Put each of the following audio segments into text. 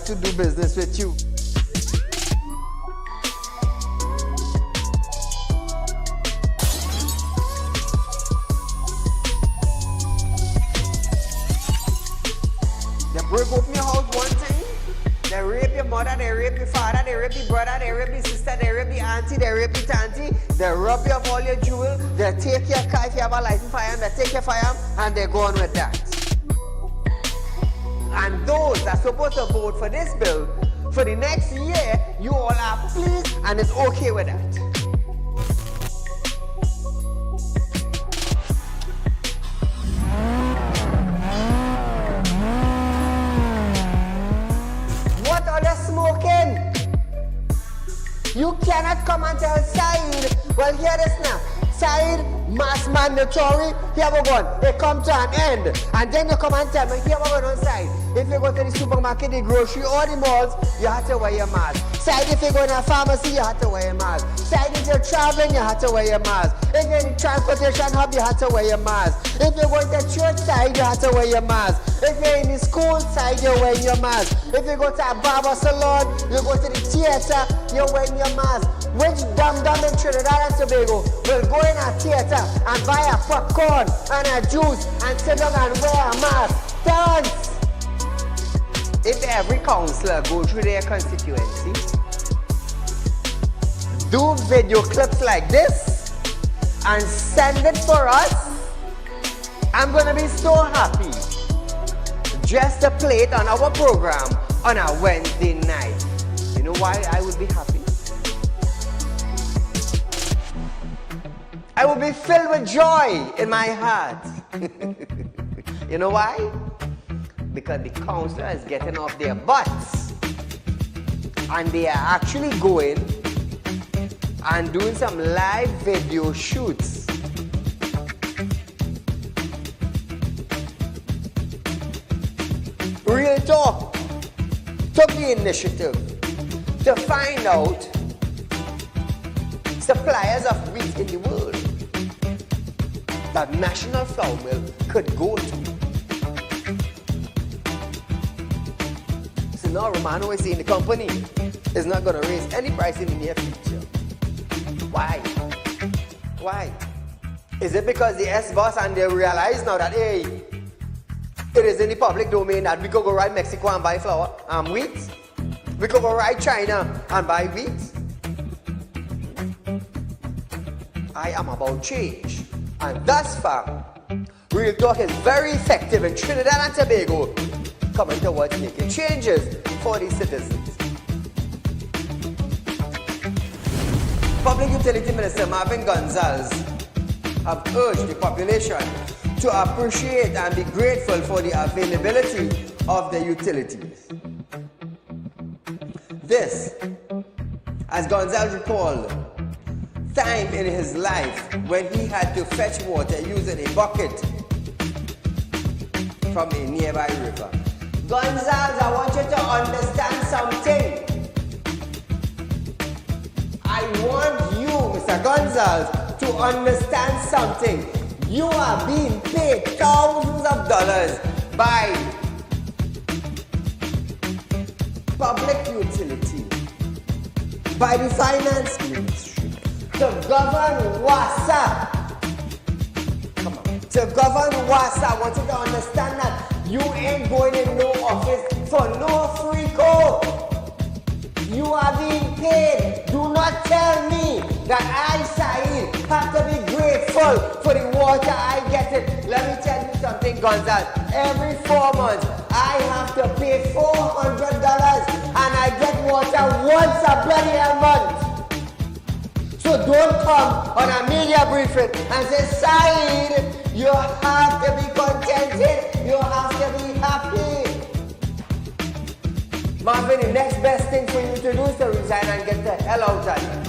to do business with you. They break open your house one thing, they rape your mother, they rape your father, they rape your brother, they rape your sister, they rape your auntie, they rape your auntie, they rob you of all your jewels, they take your car if you have a license firearm, they take your firearm and they go on with that. And those that are supposed to vote for this bill, for the next year, you all are pleased and it's okay with that. What are they smoking? You cannot come and tell Saieed, well hear this now, Saieed, mass mandatory, here we go, it come to an end. And then you come and tell me, here we go on Saieed. If you go to the supermarket, the grocery, or the malls, you have to wear your mask. Saieed, if you go to a pharmacy, you have to wear your mask. Saieed, if you're traveling, you have to wear your mask. If you're in the transportation hub, you have to wear your mask. If you're going to church side, you have to wear your mask. If you're in the school side, you're wearing your mask. If you go to a barber salon, you go to the theater, you're wearing your mask. Which dum-dum in Trinidad and Tobago will go in a theater and buy a popcorn and a juice and sit down and wear a mask? Tell us! If every councillor go through their constituency, do video clips like this and send it for us, I'm gonna be so happy just to play it on our program on a Wednesday night. You know why I would be happy? I will be filled with joy in my heart. You know why? Because the councillor is getting off their butts and they are actually going and doing some live video shoots. Real Talk took the initiative to find out suppliers of wheat in the world that National Flour Mill could go to. So now Romano is saying the company is not going to raise any price in the near future. Why? Why? Is it because the S-boss and they realize now that, hey, it is in the public domain that we could go right Mexico and buy flour and wheat? We could go right China and buy wheat? I am about change. And thus far, Real Talk is very effective in Trinidad and Tobago coming towards making changes for the citizens. Public Utility Minister Marvin Gonzalez have urged the population to appreciate and be grateful for the availability of the utilities. This, as Gonzalez recalled, time in his life when he had to fetch water using a bucket from a nearby river. Gonzalez, I want you to understand something. I want you, Mr. Gonzalez, to understand something. You are being paid thousands of dollars by public utility, by the finance ministry, to govern WASA. Come on. To govern WASA, I want you to understand that you ain't going in no office for no free code. You are being paid. Do not tell me that I, Saieed, have to be grateful for the water I get it. Let me tell you something, Gonzalez. Every 4 months, I have to pay $400 and I get water once a bloody month. So don't come on a media briefing and say, Saieed, you have to be contented. You have to be happy. Marvin, the next best thing for you to do is to resign and get the hell out of here.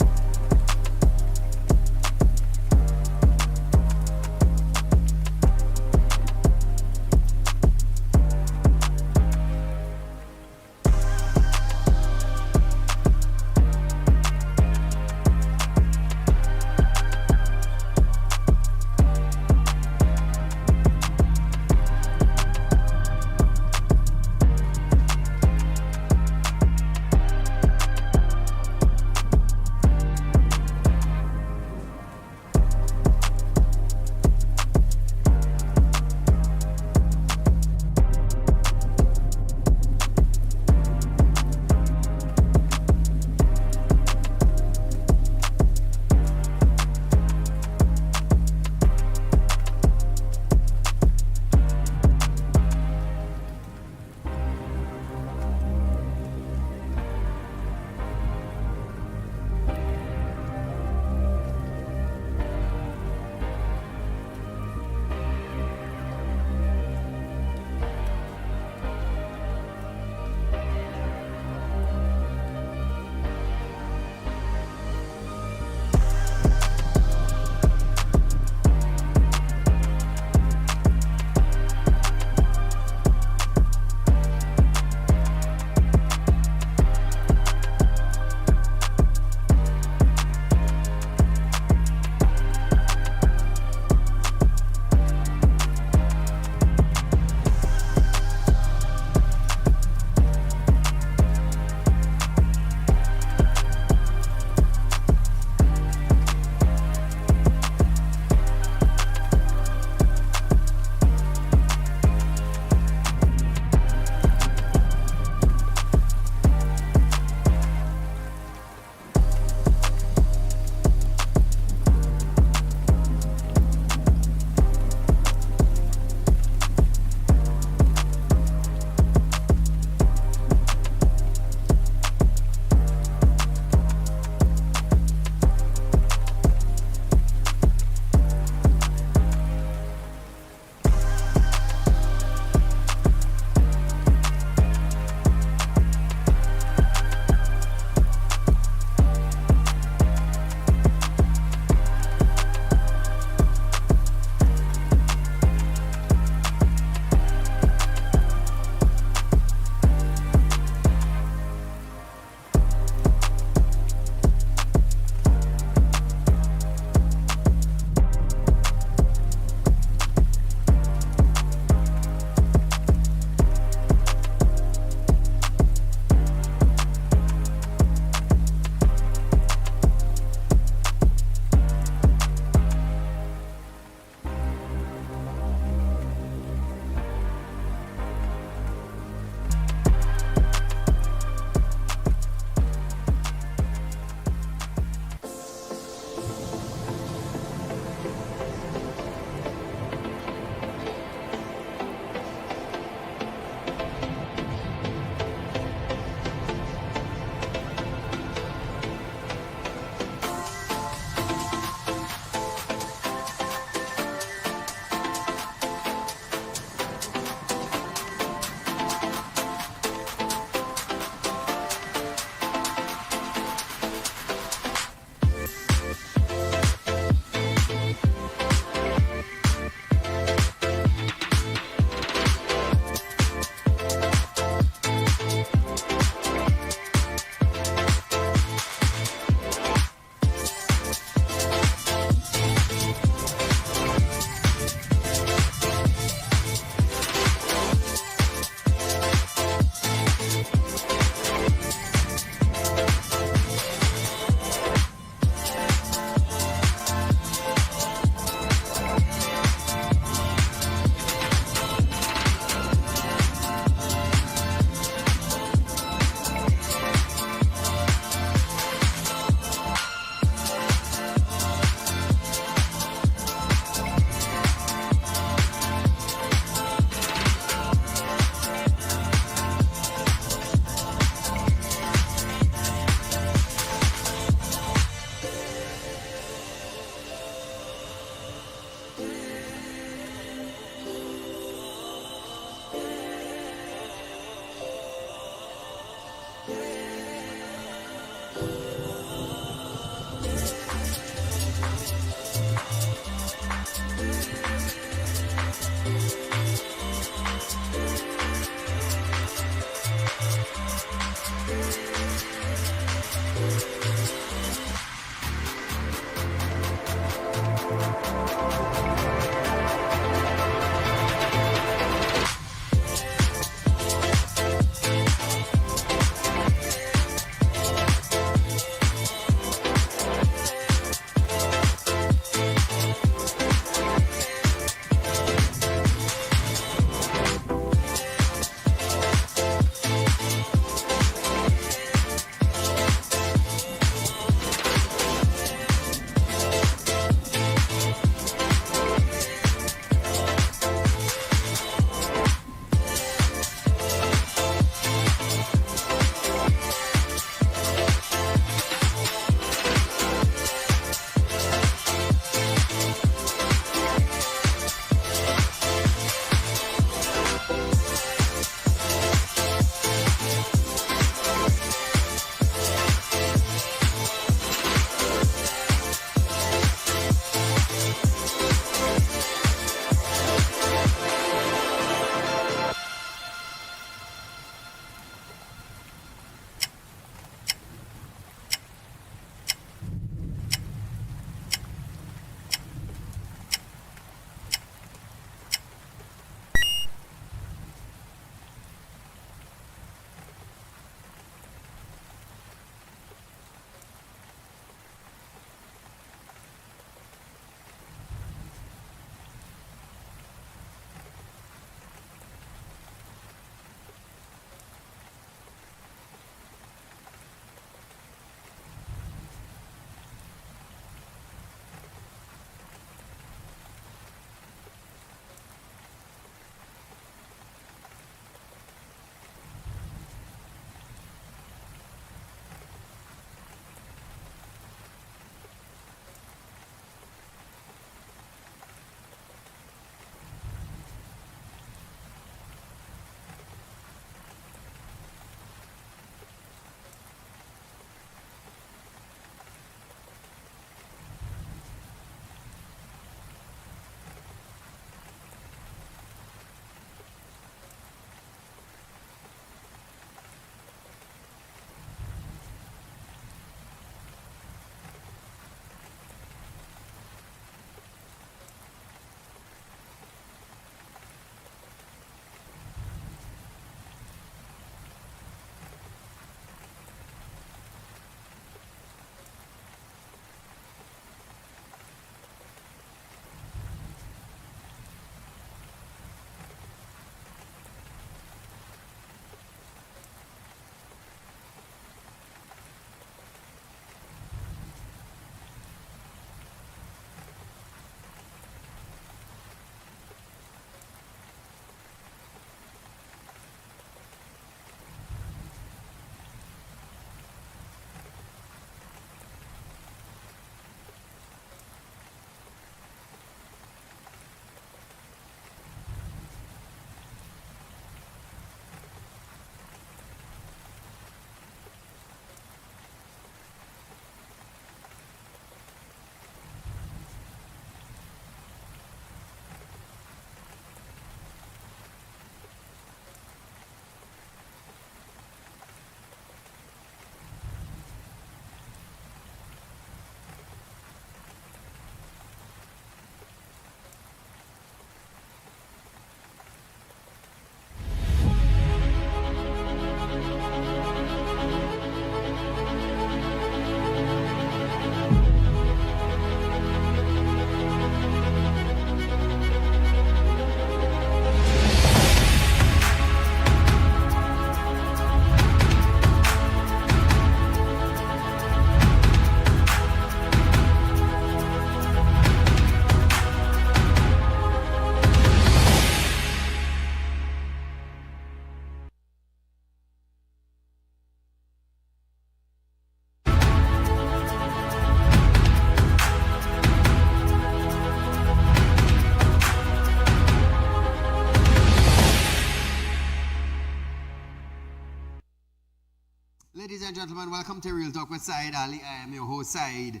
gentlemen, welcome to Real Talk with Saieed Ali. I am your host, Saieed.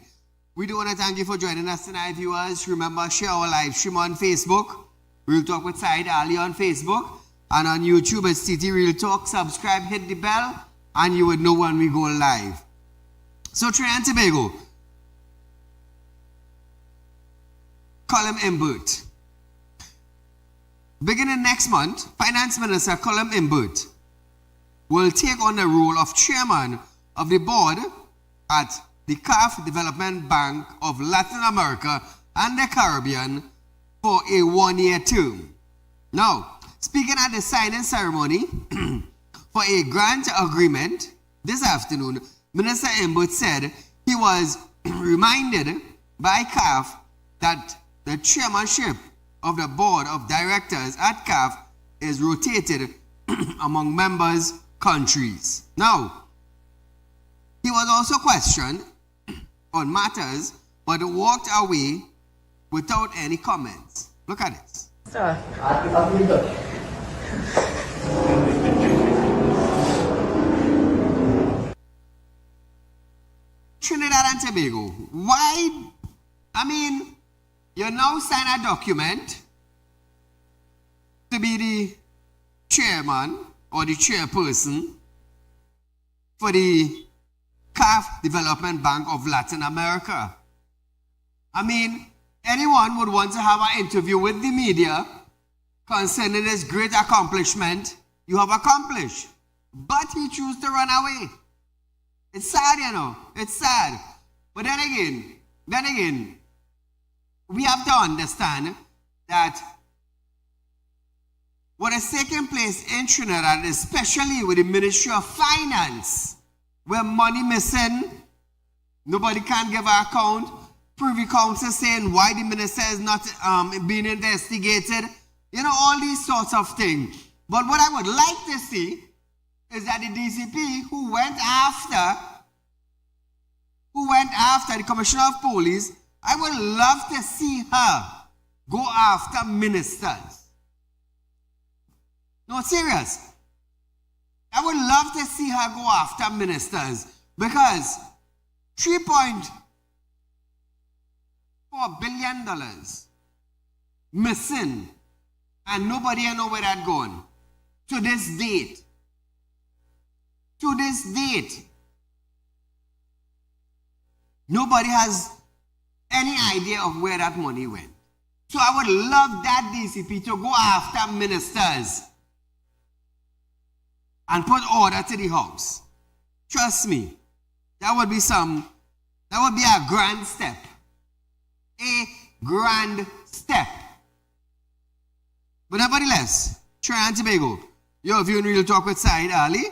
We do want to thank you for joining us tonight, viewers. Remember, share our live stream on Facebook, Real Talk with Saieed Ali on Facebook, and on YouTube, it's TT Real Talk. Subscribe, hit the bell, and you would know when we go live. So, Trinidad and Tobago, Colum Imbert. Beginning next month, Finance Minister Colum Imbert will take on the role of chairman of the board at the CAF Development Bank of Latin America and the Caribbean for a one-year term. Now, speaking at the signing ceremony for a grant agreement this afternoon, Minister Imbert said he was reminded by CAF that the chairmanship of the board of directors at CAF is rotated among members' countries. Now, he was also questioned on matters, but walked away without any comments. Look at it. Sir. Trinidad and Tobago, why? I mean, you now sign a document to be the chairman or the chairperson for the CAF Development Bank of Latin America. I mean, anyone would want to have an interview with the media concerning this great accomplishment you have accomplished. But he chose to run away. It's sad, you know. It's sad. But then again, we have to understand that what is taking place in Trinidad, especially with the Ministry of Finance, where money missing, nobody can give an account, Privy Council saying why the minister is not being investigated, you know, all these sorts of things. But what I would like to see is that the DCP who went after the Commissioner of Police, I would love to see her go after ministers. No, serious. I would love to see her go after ministers because $3.4 billion missing and nobody know where that gone to this date. To this date. Nobody has any idea of where that money went. So I would love that DCP to go after ministers and put order to the house. Trust me, that would be a grand step. A grand step. But nevertheless, Trinidad and Tobago, you're viewing Real Talk with Saieed Ali,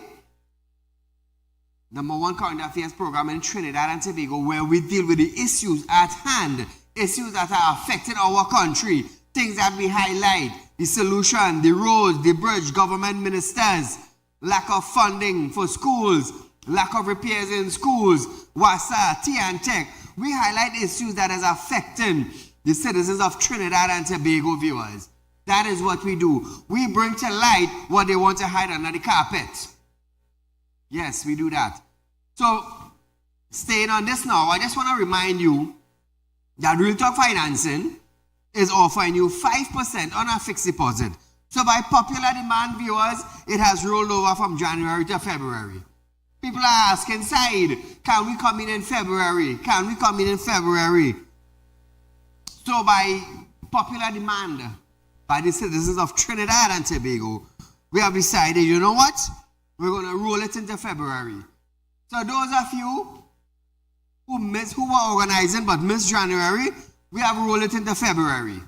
#1 current affairs program in Trinidad and Tobago, where we deal with the issues at hand, issues that are affecting our country, things that we highlight, the solution, the roads, the bridge, government ministers, lack of funding for schools, lack of repairs in schools, WASA, T and Tech. We highlight issues that is affecting the citizens of Trinidad and Tobago, viewers. That is what we do. We bring to light what they want to hide under the carpet. Yes, we do that. So, staying on this now, I just want to remind you that Real Talk Financing is offering you 5% on a fixed deposit. So by popular demand, viewers, it has rolled over from January to February. People are asking, Saieed, can we come in February? Can we come in February? So by popular demand by the citizens of Trinidad and Tobago, we have decided, you know what? We're going to roll it into February. So those of you who were organizing but missed January, we have rolled it into February.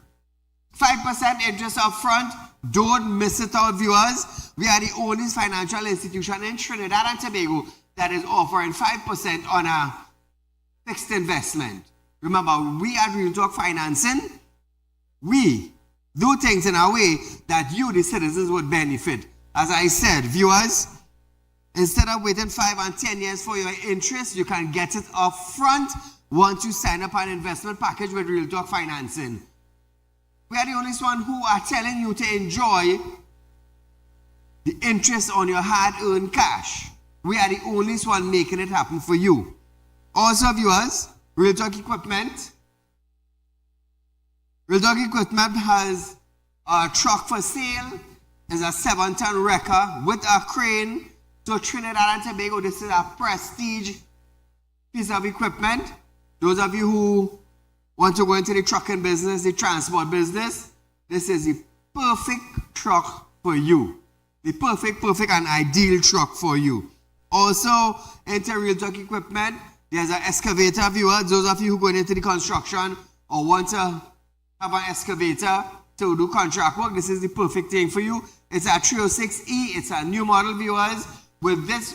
5% interest up front. Don't miss it out, viewers. We are the only financial institution in Trinidad and Tobago that is offering 5% on a fixed investment. Remember, we at Real Talk Financing, we do things in a way that you, the citizens, would benefit. As I said, viewers, instead of waiting 5 and 10 years for your interest, you can get it up front once you sign up an investment package with Real Talk Financing. We are the only one who are telling you to enjoy the interest on your hard-earned cash. we are the only one making it happen for you. Also, viewers, Real Talk Equipment. Real Talk Equipment has a truck for sale. It's a 7-ton wrecker with a crane. So Trinidad and Tobago, this is a prestige piece of equipment. Those of you who want to go into the trucking business, the transport business, this is the perfect truck for you. The perfect and ideal truck for you. Also, into Real Talk Equipment, there's an excavator, viewers. Those of you who are going into the construction or want to have an excavator to do contract work, this is the perfect thing for you. It's a 306E. It's a new model, viewers. With this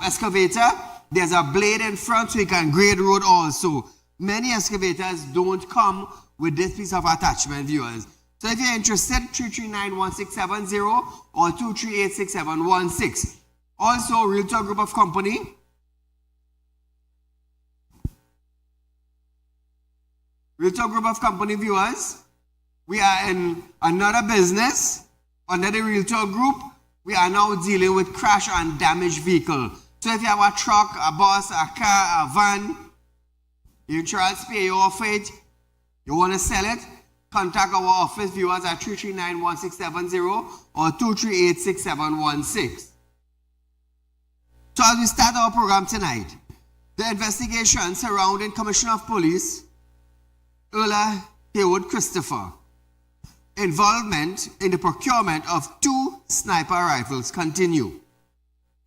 excavator, there's a blade in front so you can grade road also. Many excavators don't come with this piece of attachment, viewers. So if you're interested, 339-1670 or 238-6716. Also, Real Talk Group of Company. Real Talk Group of Company, viewers. We are in another business under the Real Talk Group. We are now dealing with crash and damaged vehicle. So if you have a truck, a bus, a car, a van, your insurance pay you off it, you want to sell it, contact our office, viewers, at 339-1670 or 238-6716. So as we start our program tonight, the investigation surrounding Commissioner of Police Earl Haywood Christopher involvement in the procurement of 2 sniper rifles continue.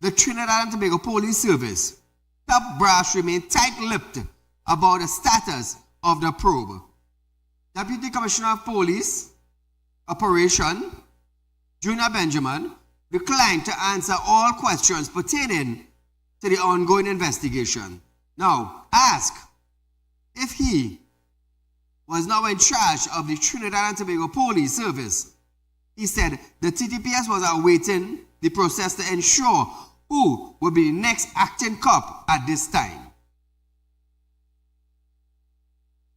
The Trinidad and Tobago Police Service top brass remain tight-lipped about the status of the probe. Deputy Commissioner of Police Operation Junior Benjamin declined to answer all questions pertaining to the ongoing investigation. Now, ask if he was now in charge of the Trinidad and Tobago Police Service. He said the TTPS was awaiting the process to ensure who would be the next acting cop at this time.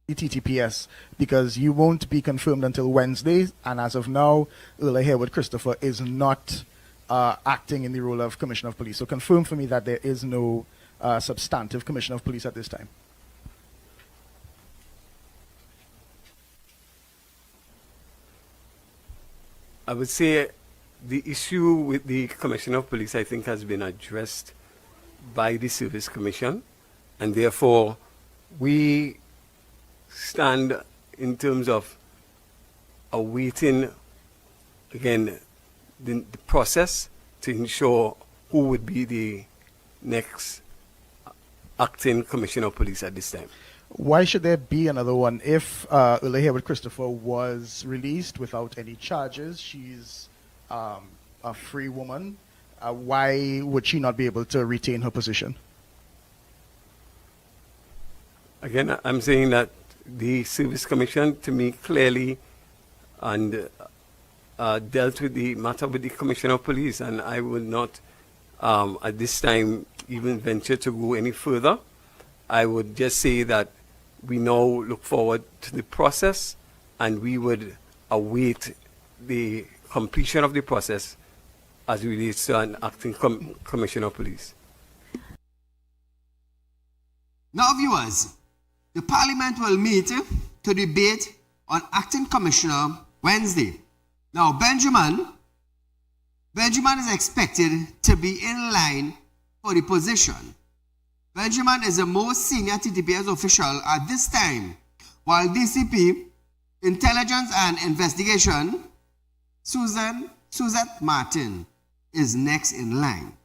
The TTPS, because you won't be confirmed until Wednesday, and as of now, Earl Haywood Christopher is not acting in the role of Commissioner of Police. So confirm for me that there is no substantive Commissioner of Police at this time. I would say the issue with the Commissioner of Police, I think, has been addressed by the Service Commission, and therefore we stand in terms of awaiting, again, the process to ensure who would be the next acting Commissioner of Police at this time. Why should there be another one if Earl Haywood Christopher was released without any charges? She's a free woman. Why would she not be able to retain her position? Again, I'm saying that the Service Commission, to me, clearly and dealt with the matter with the Commissioner of Police, and I will not at this time even venture to go any further. I would just say that we now look forward to the process, and we would await the completion of the process as it relates to an acting Commissioner of Police. Now, viewers, the Parliament will meet to debate on acting Commissioner Wednesday. Now, Benjamin is expected to be in line for the position. Benjamin is the most senior TTPS official at this time, while DCP, Intelligence and Investigation, Suzette Martin, is next in line.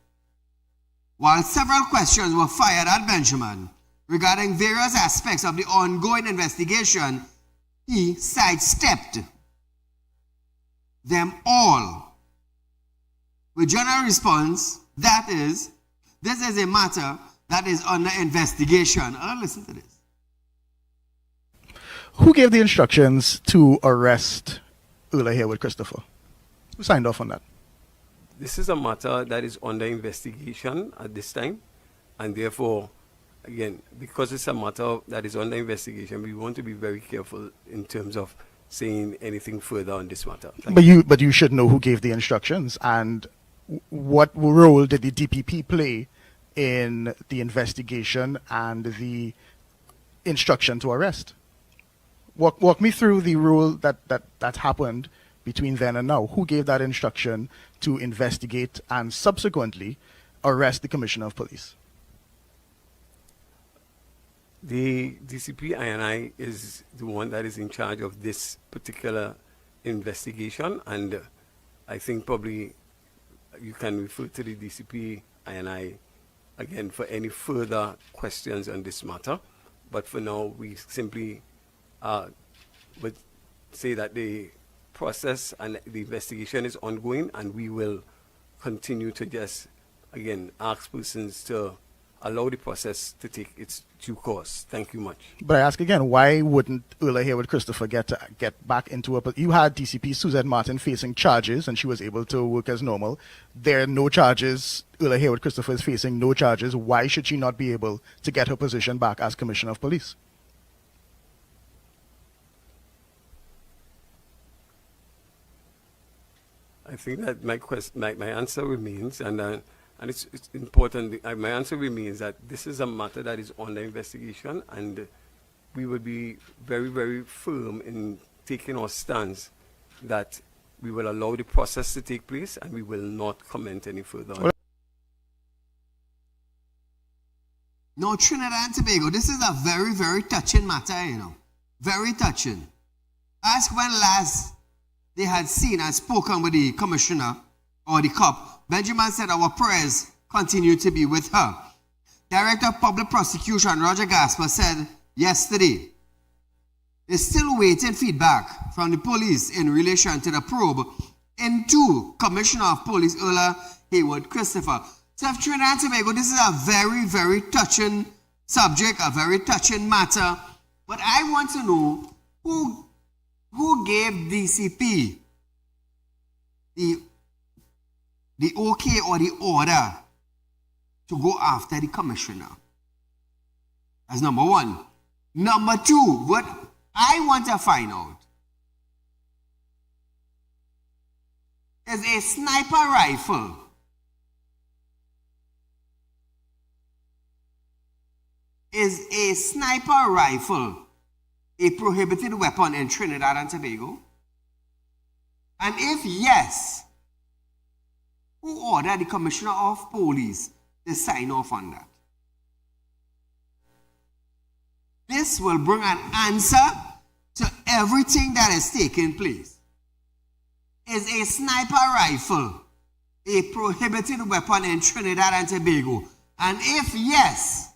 While several questions were fired at Benjamin regarding various aspects of the ongoing investigation, he sidestepped them all with general response, that is, this is a matter that is under investigation. Listen to this. Who gave the instructions to arrest Earl Haywood Christopher? Who signed off on that? This is a matter that is under investigation at this time, and therefore, again, because it's a matter that is under investigation, we want to be very careful in terms of saying anything further on this matter. But you should know who gave the instructions, and what role did the DPP play in the investigation and the instruction to arrest? Walk me through the role that happened between then and now. Who gave that instruction to investigate and subsequently arrest the Commissioner of Police? The DCP INI is the one that is in charge of this particular investigation, and I think probably you can refer to the DCP INI again for any further questions on this matter. But for now, we simply would say that the process and the investigation is ongoing, and we will continue to just, again, ask persons to allow the process to take its due course. Thank you much. But I ask again, why wouldn't Earl Haywood Christopher get back into you had DCP Suzette Martin facing charges and she was able to work as normal. There are no charges. Earl Haywood Christopher is facing no charges. Why should she not be able to get her position back as Commissioner of Police? I think that my answer remains, and it's important. My answer remains that this is a matter that is under investigation, and we will be very, very firm in taking our stance that we will allow the process to take place, and we will not comment any further on it. No, Trinidad and Tobago, this is a very, very touching matter, you know. Very touching. Ask when last they had seen and spoken with the commissioner or the cop. Benjamin said our prayers continue to be with her. Director of Public Prosecution Roger Gasper said yesterday they're still waiting feedback from the police in relation to the probe into Commissioner of Police Earl Haywood Christopher. So if Trinidad and Tobago, this is a very, very touching subject, a very touching matter. But I want to know who gave DCP the okay or the order to go after the commissioner? That's number one. Number two, what I want to find out is a sniper rifle a prohibited weapon in Trinidad and Tobago? And if yes, who ordered the Commissioner of Police to sign off on that? This will bring an answer to everything that is taking place. Is a sniper rifle a prohibited weapon in Trinidad and Tobago? And if yes,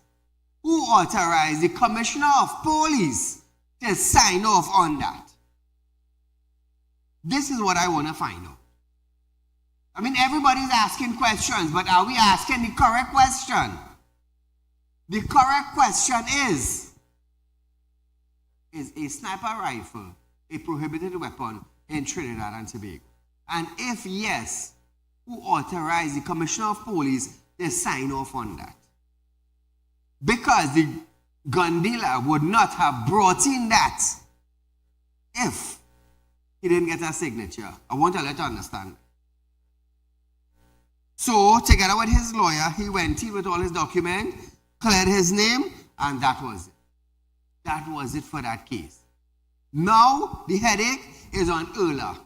who authorized the Commissioner of Police to sign off on that? This is what I want to find out. I mean, everybody's asking questions, but are we asking the correct question? The correct question is a sniper rifle a prohibited weapon in Trinidad and Tobago? And if yes, who authorized the Commissioner of Police to sign off on that? Because the gun dealer would not have brought in that if he didn't get a signature. I want to let you understand. So, together with his lawyer, he went in with all his documents, cleared his name, and that was it. That was it for that case. Now, the headache is on Erla.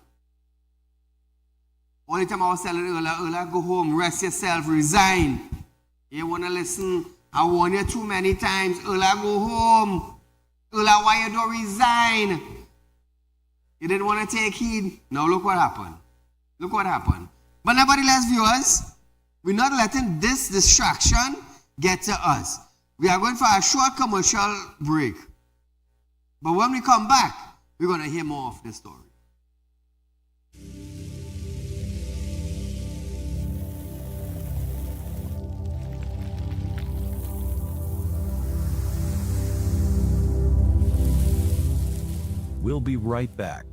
Only time I was telling Erla, go home, rest yourself, resign. You want to listen? I warned you too many times. Erla, go home. Erla, why you don't resign? You didn't want to take heed. Now look what happened. Look what happened. But nevertheless, viewers, we're not letting this distraction get to us. We are going for a short commercial break. But when we come back, we're going to hear more of this story. We'll be right back.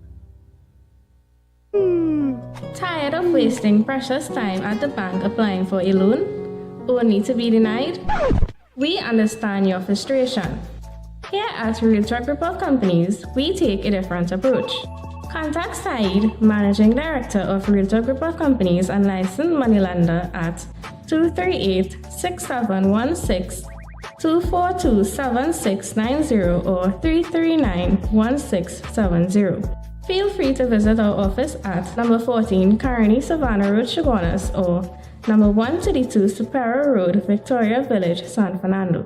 Tired of wasting precious time at the bank applying for a loan, only to be denied? We understand your frustration. Here at Realtalk Report Companies, we take a different approach. Contact Saieed, Managing Director of Realtor Group of Companies and Licensed Moneylender at 238-6716, 242-7690 or 339-1670. Feel free to visit our office at number 14 Carney Savannah Road, Chaguanas, or number 132 Superior Road, Victoria Village, San Fernando.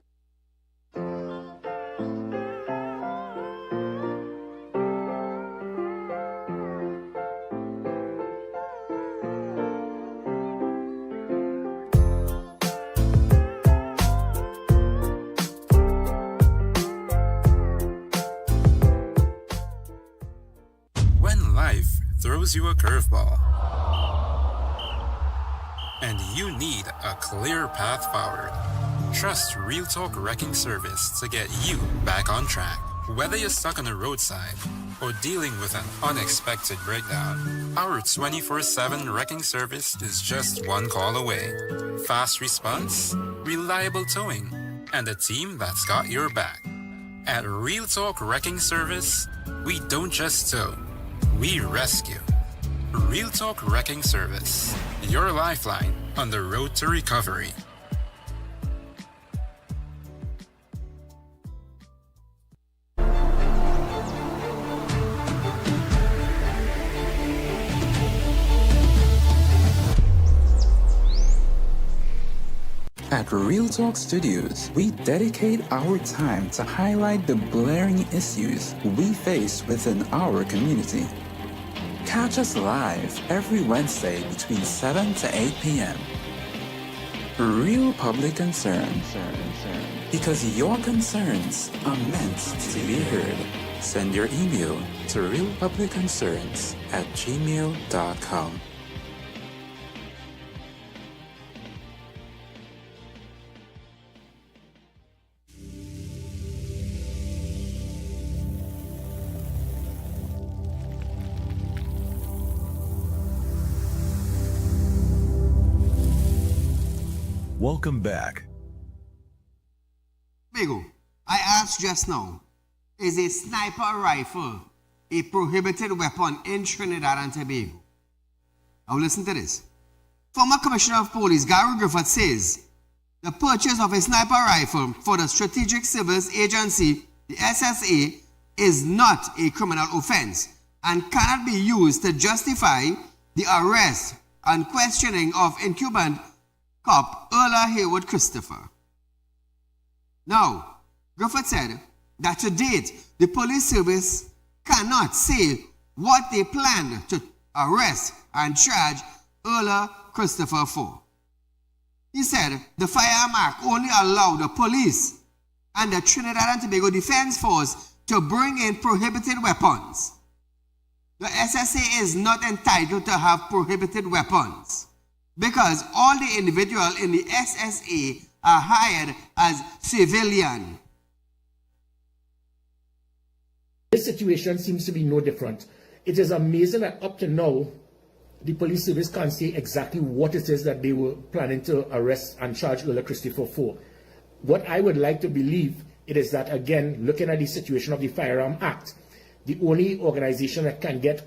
When life throws you a curveball and you need a clear path forward, trust Real Talk Wrecking Service to get you back on track. Whether you're stuck on the roadside or dealing with an unexpected breakdown, our 24/7 wrecking service is just one call away. Fast response, reliable towing, and a team that's got your back. At Real Talk Wrecking Service, we don't just tow, we rescue. Real Talk Wrecking Service, your lifeline on the road to recovery. At Real Talk Studios, we dedicate our time to highlight the glaring issues we face within our community. Catch us live every Wednesday between 7 to 8 p.m. Real Public Concern. Because your concerns are meant to be heard. Send your email to realpublicconcerns@gmail.com. Welcome back. Bigo, I asked just now, is a sniper rifle a prohibited weapon in Trinidad and Tobago? Now listen to this. Former Commissioner of Police Gary Griffith says the purchase of a sniper rifle for the Strategic Service Agency, the SSA, is not a criminal offense and cannot be used to justify the arrest and questioning of incumbent cop Earl Haywood Christopher. Now, Griffith said that to date, the police service cannot say what they plan to arrest and charge Earl Christopher for. He said the Firearms Act only allowed the police and the Trinidad and Tobago Defense Force to bring in prohibited weapons. The SSA is not entitled to have prohibited weapons, because all the individuals in the SSA are hired as civilian. This situation seems to be no different. It is amazing that up to now, the police service can't say exactly what it is that they were planning to arrest and charge Earl Christopher for. What I would like to believe it is that, again, looking at the situation of the Firearms Act, the only organization that can get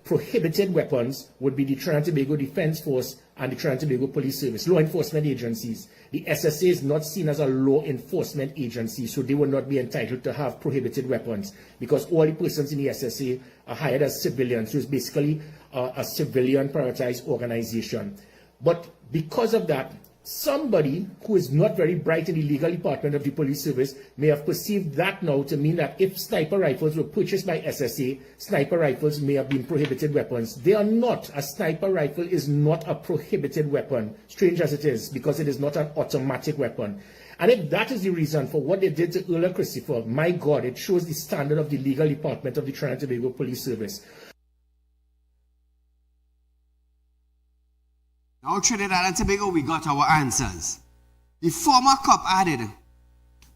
prohibited weapons would be the Trinidad and Tobago Defense Force and the Trinidad and Tobago Police Service, law enforcement agencies. The SSA is not seen as a law enforcement agency, so they will not be entitled to have prohibited weapons, because all the persons in the SSA are hired as civilians, so it's basically a civilian prioritized organization. But because of that, somebody who is not very bright in the legal department of the police service may have perceived that now to mean that if sniper rifles were purchased by SSA, sniper rifles may have been prohibited weapons. They are not. A sniper rifle is not a prohibited weapon, strange as it is, because it is not an automatic weapon. And if that is the reason for what they did to Earl Christopher, my God, it shows the standard of the legal department of the Trinidad and Tobago Police Service. Now, Trinidad and Tobago, we got our answers. The former cop added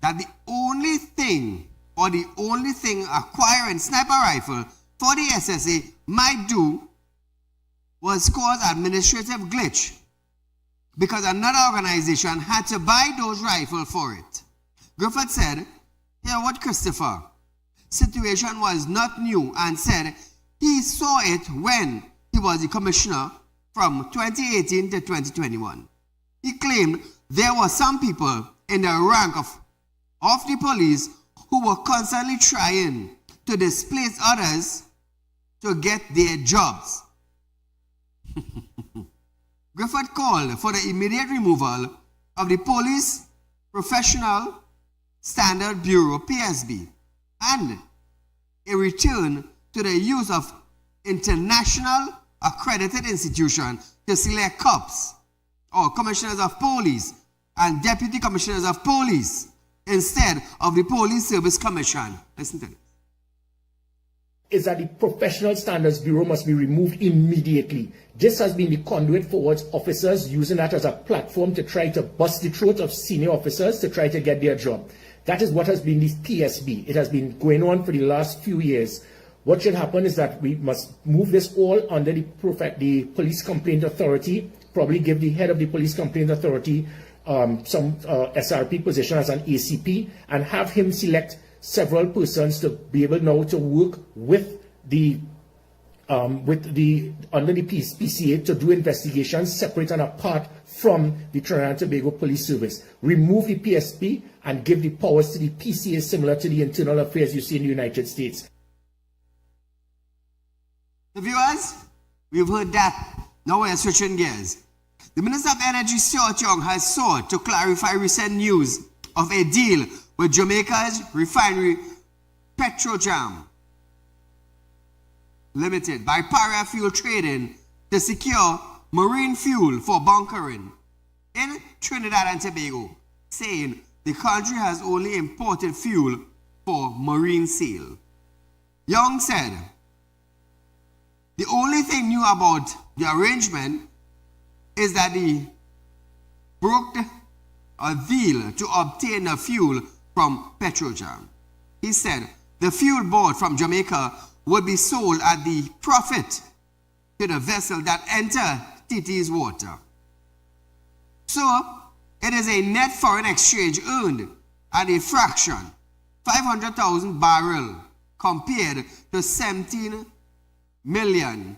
that the only thing acquiring sniper rifle for the SSA might do was cause administrative glitch, because another organization had to buy those rifles for it. Griffith said, "Here, what, Christopher? situation was not new and said he saw it when he was the commissioner from 2018 to 2021. He claimed there were some people in the rank of the police who were constantly trying to displace others to get their jobs. Griffith called for the immediate removal of the Police Professional Standard Bureau, PSB, and a return to the use of international accredited institutions to select cops or commissioners of police and deputy commissioners of police instead of the Police Service Commission. Listen to this. Is that the Professional Standards Bureau must be removed immediately. This has been the conduit for officers using that as a platform to try to bust the throat of senior officers to try to get their job. That is what has been the PSB. It has been going on for the last few years. What should happen is that we must move this all under the Police Complaint Authority, probably give the head of the Police Complaint Authority some SRP position as an ACP, and have him select several persons to be able now to work with the under the PCA to do investigations separate and apart from the Trinidad and Tobago Police Service. Remove the PSP and give the powers to the PCA similar to the internal affairs you see in the United States. The viewers, we've heard that. Now we're switching gears. The Minister of Energy, Stuart Young, has sought to clarify recent news of a deal with Jamaica's refinery Petrojam Limited by Paria Fuel Trading to secure marine fuel for bunkering in Trinidad and Tobago, saying the country has only imported fuel for marine sale. Young said, the only thing new about the arrangement is that he broke a deal to obtain the fuel from Petrojam. He said the fuel bought from Jamaica would be sold at the profit to the vessel that enter TT's water. So, it is a net foreign exchange earned at a fraction, 500,000 barrels compared to 17 million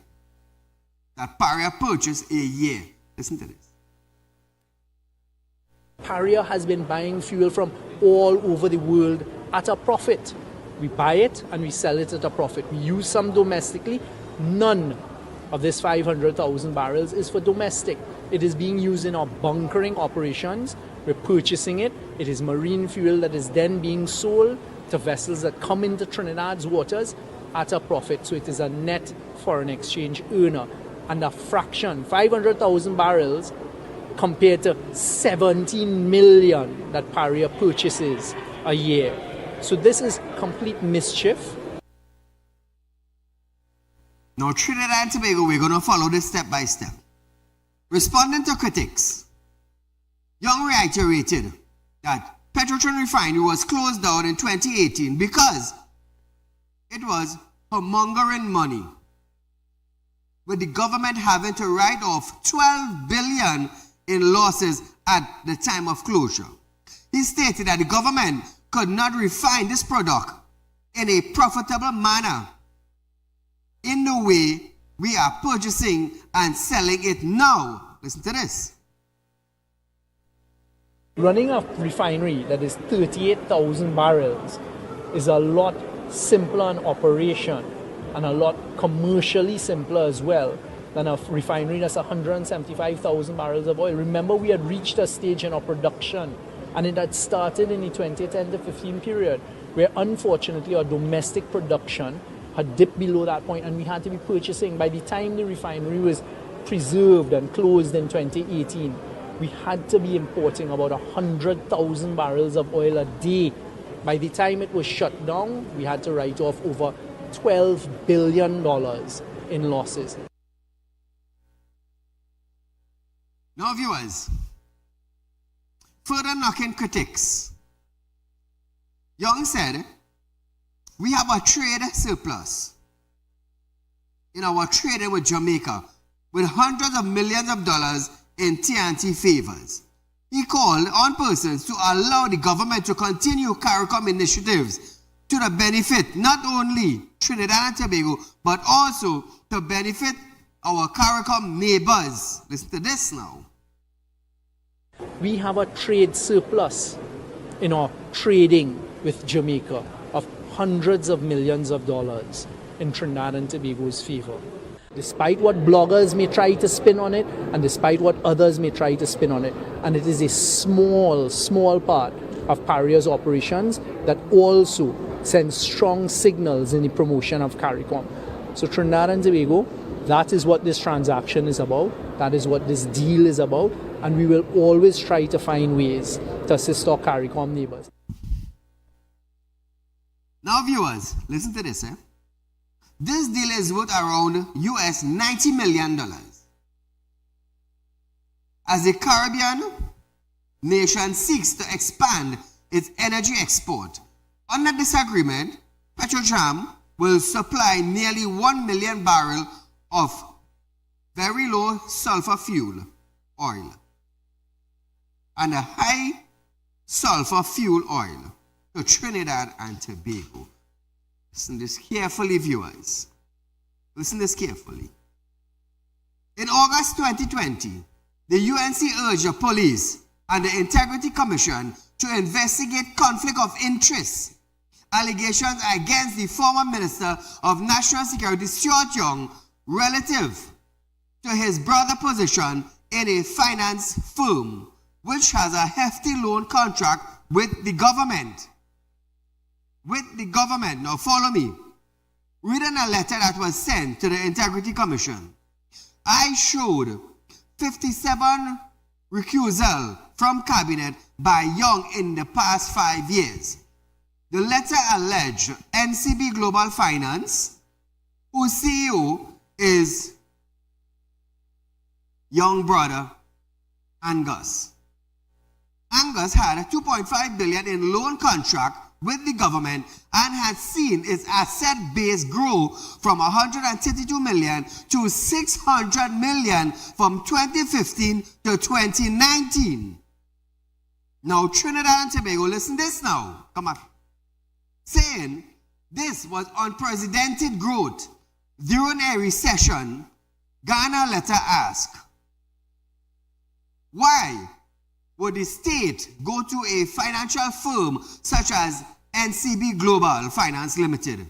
that Paria purchased a year. Listen to this. Paria has been buying fuel from all over the world at a profit. We buy it and we sell it at a profit. We use some domestically. None of this 500,000 barrels is for domestic. It is being used in our bunkering operations. We're purchasing it. It is marine fuel that is then being sold to vessels that come into Trinidad's waters at a profit. So it is a net foreign exchange earner. And a fraction, 500,000 barrels compared to 17 million that Paria purchases a year. So this is complete mischief. Now, Trinidad and Tobago, we're going to follow this step by step. Responding to critics, Young reiterated that Petrotrin Refinery was closed down in 2018 because it was hungering money, with the government having to write off 12 billion in losses at the time of closure. He stated that the government could not refine this product in a profitable manner in the way we are purchasing and selling it now. Listen to this. Running a refinery that is 38,000 barrels is a lot simpler in operation and a lot commercially simpler as well than a refinery that's 175,000 barrels of oil. Remember, we had reached a stage in our production and it had started in the 2010 to 15 period where unfortunately our domestic production had dipped below that point and we had to be purchasing. By the time the refinery was preserved and closed in 2018, we had to be importing about 100,000 barrels of oil a day. By the time it was shut down, we had to write off over $12 billion in losses. Now, viewers, further knocking critics. Young said, we have a trade surplus in our trading with Jamaica with hundreds of millions of dollars in TNT favors. He called on persons to allow the government to continue CARICOM initiatives to the benefit not only Trinidad and Tobago, but also to benefit our CARICOM neighbors. Listen to this now. We have a trade surplus in our trading with Jamaica of hundreds of millions of dollars in Trinidad and Tobago's favor. Despite what bloggers may try to spin on it, and despite what others may try to spin on it, and it is a small part of Paria's operations that also sends strong signals in the promotion of CARICOM. So Trinidad and Tobago, that is what this transaction is about, that is what this deal is about, and we will always try to find ways to assist our CARICOM neighbors. Now viewers, listen to this. This deal is worth around US $90 million. As the Caribbean nation seeks to expand its energy export, under this agreement, Petrojam will supply nearly 1 million barrels of very low sulfur fuel oil and a high sulfur fuel oil to Trinidad and Tobago. Listen this carefully, viewers. Listen this carefully. In August 2020, the UNC urged the police and the Integrity Commission to investigate conflict of interest allegations against the former Minister of National Security, Stuart Young, relative to his brother position in a finance firm which has a hefty loan contract with the government. Now follow me. Reading a letter that was sent to the Integrity Commission, I showed 57 recusal from cabinet by Young in the past 5 years. The letter alleged NCB Global Finance, whose CEO is Young brother Angus. Angus had a $2.5 billion in loan contract with the government and had seen its asset base grow from 132 million to 600 million from 2015 to 2019. Now Trinidad and Tobago, listen this now, come on. Saying this was unprecedented growth during a recession, Ghana letter asked, why would the state go to a financial firm such as NCB Global Finance Limited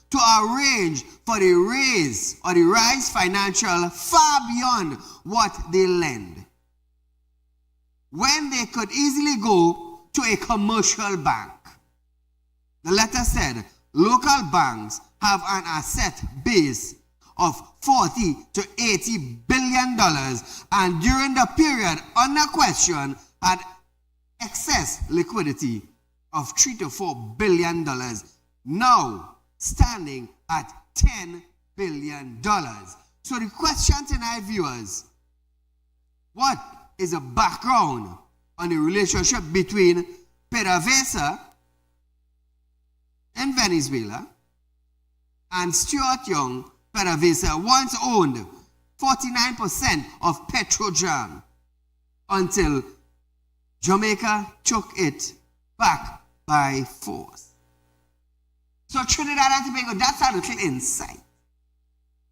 to arrange for the rise financial far beyond what they lend, when they could easily go to a commercial bank? The letter said local banks have an asset base of $40 to $80 billion and during the period under question had excess liquidity of $3 to $4 billion, now standing at $10 billion. So the question tonight, viewers, what is the background on the relationship between PDVSA in Venezuela and Stuart Young? PDVSA once owned 49% of Petrojam until Jamaica took it back by force. So Trinidad and Tobago, that's a little insight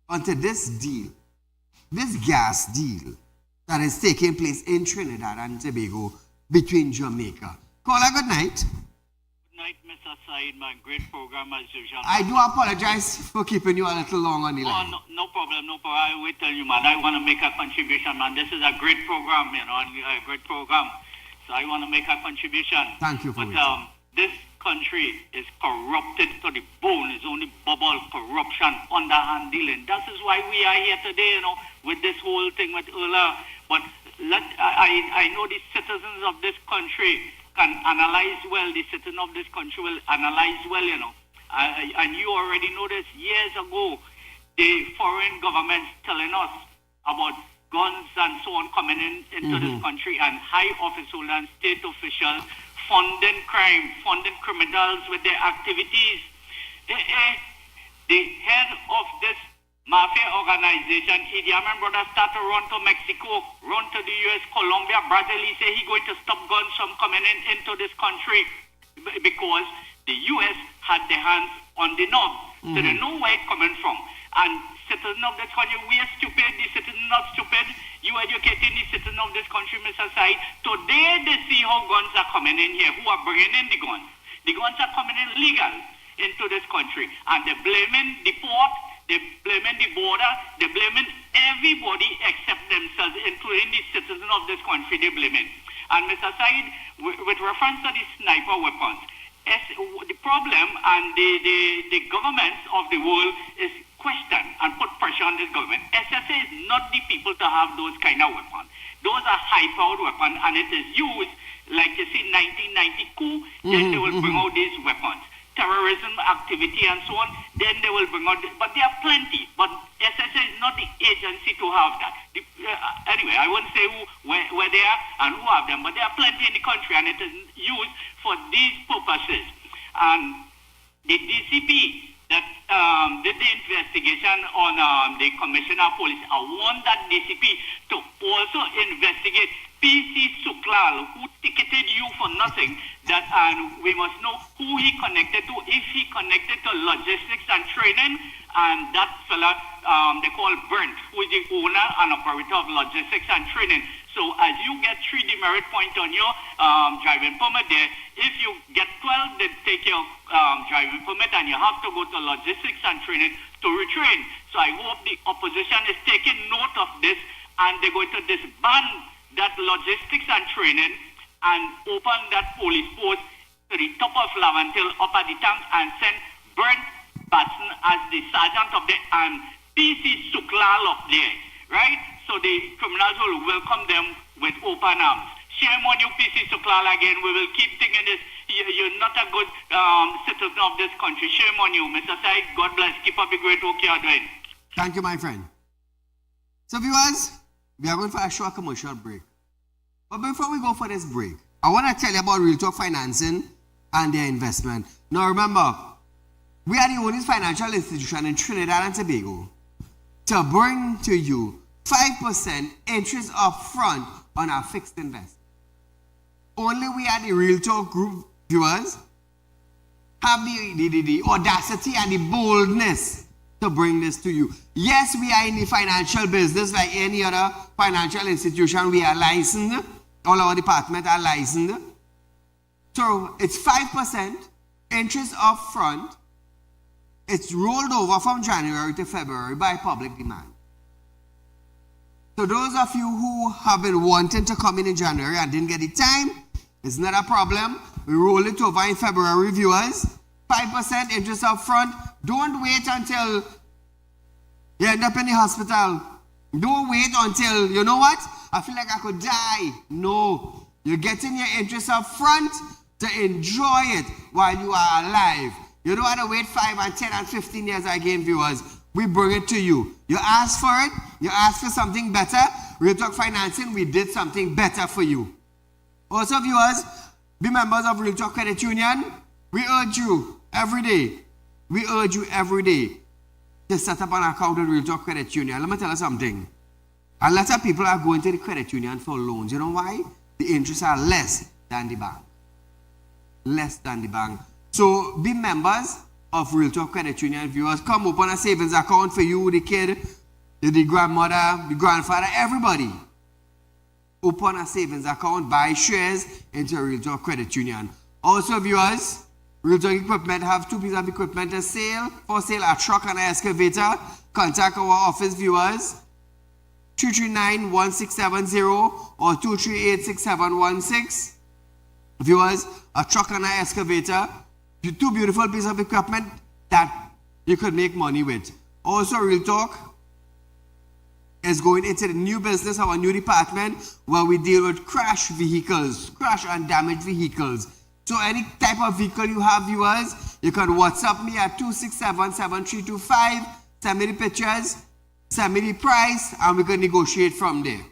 onto this deal, this gas deal that is taking place in Trinidad and Tobago between Jamaica. Caller, good night. Good night, Mr. Saeed, my great program as usual. I do apologize for keeping you a little long on the line. No problem, no problem. I will tell you, man. I want to make a contribution, man. This is a great program, you know, a great program. So I want to make a contribution. Thank you for it. But this country is corrupted to the bone. It's only bubble corruption, underhand dealing. That is why we are here today, you know, with this whole thing with Ula. But I know the citizens of this country can analyze well. The citizens of this country will analyze well, you know. And you already know this. Years ago, the foreign governments telling us about guns and so on coming into this country, and high office holders and state officials funding crime, funding criminals with their activities. The head of this mafia organization, Idi Amin brother, start to run to Mexico, run to the US, Colombia, Brazil. He say he's going to stop guns from coming into this country because the US had their hands on the knob. So they know where it's coming from. And citizens of this country, we are stupid, the citizens not stupid. You educating the citizens of this country, Mr. Said. Today they see how guns are coming in here, who are bringing in the guns. The guns are coming in legal into this country. And they're blaming the port, they're blaming the border, they're blaming everybody except themselves, including the citizens of this country, they're blaming. And Mr. Said, with reference to the sniper weapons, the problem and the governments of the world is question and put pressure on this government. SSA is not the people to have those kind of weapons. Those are high-powered weapons, and it is used, like you see, 1990 coup, then they will bring out these weapons. Terrorism activity and so on, then they will bring out, but there are plenty. But SSA is not the agency to have that. Anyway, I won't say where they are and who have them, but there are plenty in the country, and it is used for these purposes. And the DCP that did the investigation on the Commissioner of Police, I want that DCP to also investigate PC Suklal, who ticketed you for nothing, that and we must know who he connected to, if he connected to logistics and training, and that fella they call Brent, who is the owner and operator of logistics and training. So as you get 3 demerit points on your driving permit there, if you get 12, they take your driving permit and you have to go to logistics and training to retrain. So I hope the opposition is taking note of this and they're going to disband that logistics and training and open that police post to the top of Lavantil up at the tank and send Brent Batson as the sergeant of the and PC Suklal up there, right? So the criminals will welcome them with open arms. Shame on you, PC Suklal, again. We will keep thinking this. You're not a good citizen of this country. Shame on you, Mr. Said. God bless. Keep up the great work you're doing. Thank you, my friend. So, viewers, we are going for a short commercial break. But before we go for this break, I want to tell you about Real Talk Financing and their investment. Now, remember, we are the only financial institution in Trinidad and Tobago to bring to you 5% interest upfront on our fixed investment. Only we are the Real Talk Group viewers have the audacity and the boldness to bring this to you. Yes, we are in the financial business like any other financial institution. We are licensed. All our departments are licensed. So it's 5% interest upfront. It's rolled over from January to February by public demand. So those of you who have been wanting to come in January and didn't get the time, it's not a problem. We roll it over in February, viewers. 5% interest up front. Don't wait until you end up in the hospital. Don't wait until, you know what? I feel like I could die. No. You're getting your interest up front to enjoy it while you are alive. You don't want to wait 5 and 10 and 15 years again, viewers. We bring it to you. You ask for it. You ask for something better. Real Talk Financing, we did something better for you. Also, viewers, be members of Real Talk Credit Union. We urge you every day. We urge you every day to set up an account with Real Talk Credit Union. Let me tell you something. A lot of people are going to the credit union for loans. You know why? The interests are less than the bank. Less than the bank. So be members of Real Talk Credit Union, viewers. Come open a savings account for you, the kid, the grandmother, the grandfather, everybody. Open a savings account, buy shares into Real Talk Credit Union. Also, viewers, Real Talk Equipment have 2 pieces of equipment for sale, a truck and an excavator. Contact our office, viewers, 239-1670 or 238-6716. Viewers, a truck and an excavator, 2 beautiful pieces of equipment that you could make money with. Also, Real Talk is going into the new business, our new department, where we deal with crash vehicles, crash and damaged vehicles. So any type of vehicle you have, viewers, you can WhatsApp me at 267-7325, send me the pictures, send me the price, and we can negotiate from there.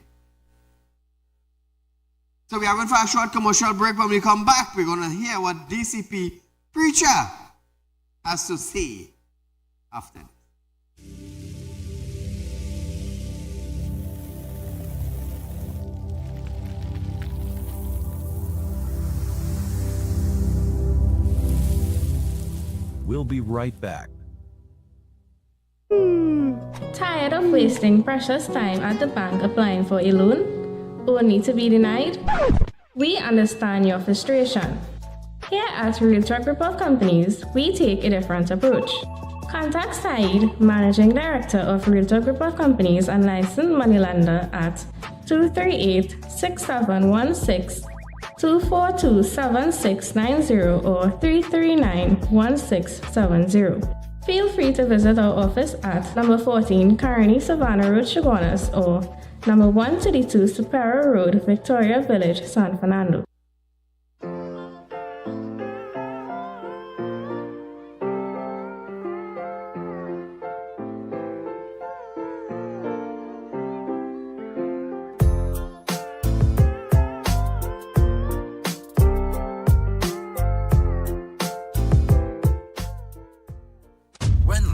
So we are going for a short commercial break. When we come back, we're going to hear what DCP Preacher has to say after this. We'll be right back. Tired of wasting precious time at the bank applying for a loan, only to be denied? We understand your frustration. Here at Realtalk Group of Companies, we take a different approach. Contact Saieed, Managing Director of Realtalk Group of Companies and licensed moneylender at 238-6716, 242-7690 or 339-1670. Feel free to visit our office at number 14 Carney Savannah Road, Chaguanas, or number 132 Superior Road, Victoria Village, San Fernando.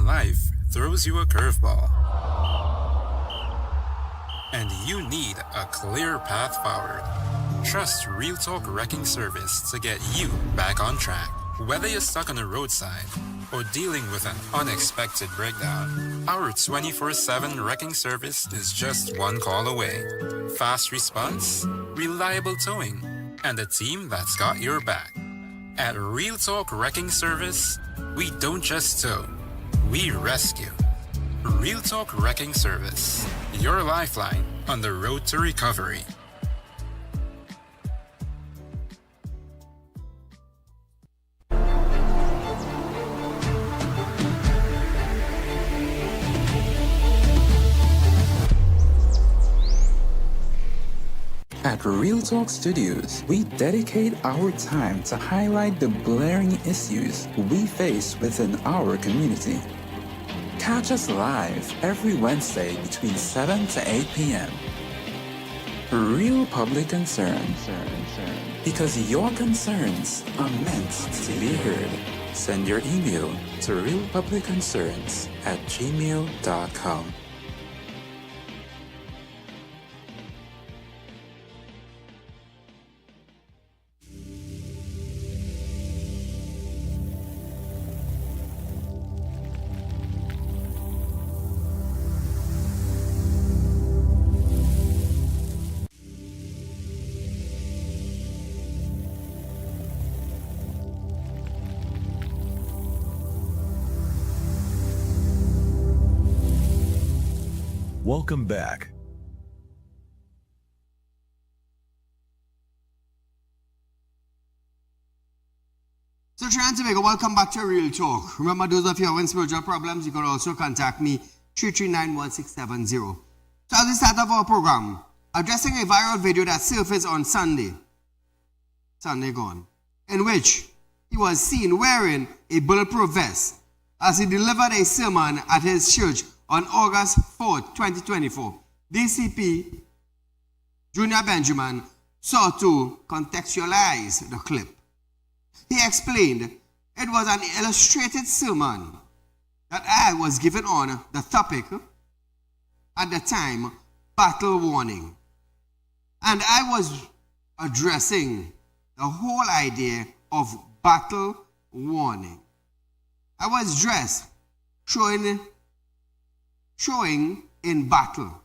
Life throws you a curveball, and you need a clear path forward. Trust Realtalk Wrecking Service to get you back on track. Whether you're stuck on the roadside or dealing with an unexpected breakdown, our 24/7 wrecking service is just one call away. Fast response, reliable towing, and a team that's got your back. At Realtalk Wrecking Service, we don't just tow, we rescue. Realtalk Wrecking Service, your lifeline on the road to recovery. At Realtalk Studios, we dedicate our time to highlight the glaring issues we face within our community. Catch us live every Wednesday between 7 to 8 p.m. Real public concern. Because your concerns are meant to be heard. Send your email to realpublicconcerns@gmail.com. Welcome back. So Trinidad and Tobago, welcome back to Real Talk. Remember, those of you having spiritual problems, you can also contact me, 339-1670. So as we start off our program, addressing a viral video that surfaced on Sunday gone, in which he was seen wearing a bulletproof vest as he delivered a sermon at his church on August 4, 2024. DCP Junior Benjamin sought to contextualize the clip. He explained it was an illustrated sermon that I was given on the topic at the time, battle warning. And I was addressing the whole idea of battle warning. I was dressed showing in battle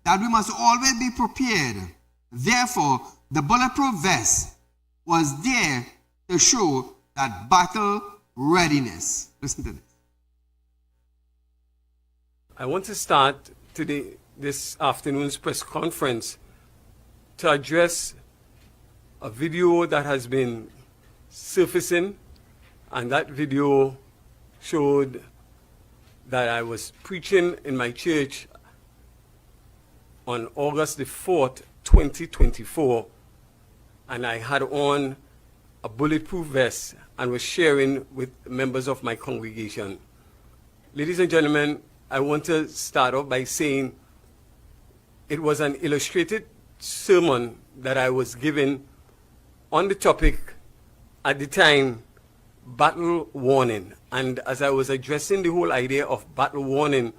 that we must always be prepared. Therefore, the bulletproof vest was there to show that battle readiness. Listen to this. I want to start this afternoon's press conference to address a video that has been surfacing, and that video showed that I was preaching in my church on August the 4th, 2024, and I had on a bulletproof vest and was sharing with members of my congregation. Ladies and gentlemen, I want to start off by saying it was an illustrated sermon that I was given on the topic at the time, battle warning. And as I was addressing the whole idea of battle warning,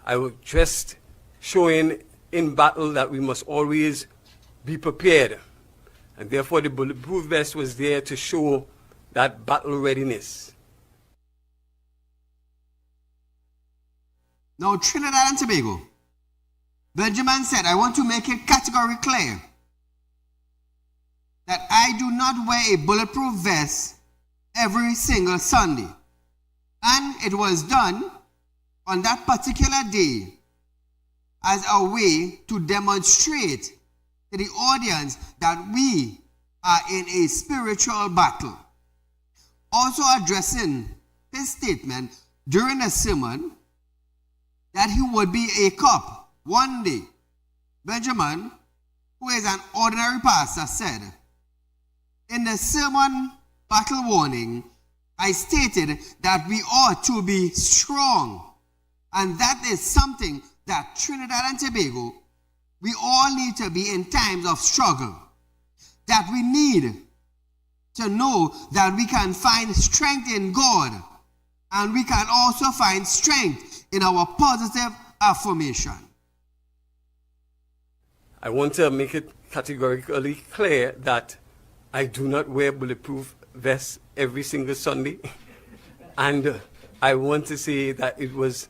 I was just showing in battle that we must always be prepared. And therefore the bulletproof vest was there to show that battle readiness. Now, Trinidad and Tobago, Benjamin said, I want to make it categorically clear that I do not wear a bulletproof vest every single Sunday. And it was done on that particular day as a way to demonstrate to the audience that we are in a spiritual battle. Also addressing his statement during a sermon that he would be a cop one day, Benjamin, who is an ordinary pastor, said, in the sermon battle warning, I stated that we ought to be strong. And that is something that Trinidad and Tobago, we all need to be in times of struggle. That we need to know that we can find strength in God. And we can also find strength in our positive affirmation. I want to make it categorically clear that I do not wear bulletproof vests every single Sunday. And I want to say that it was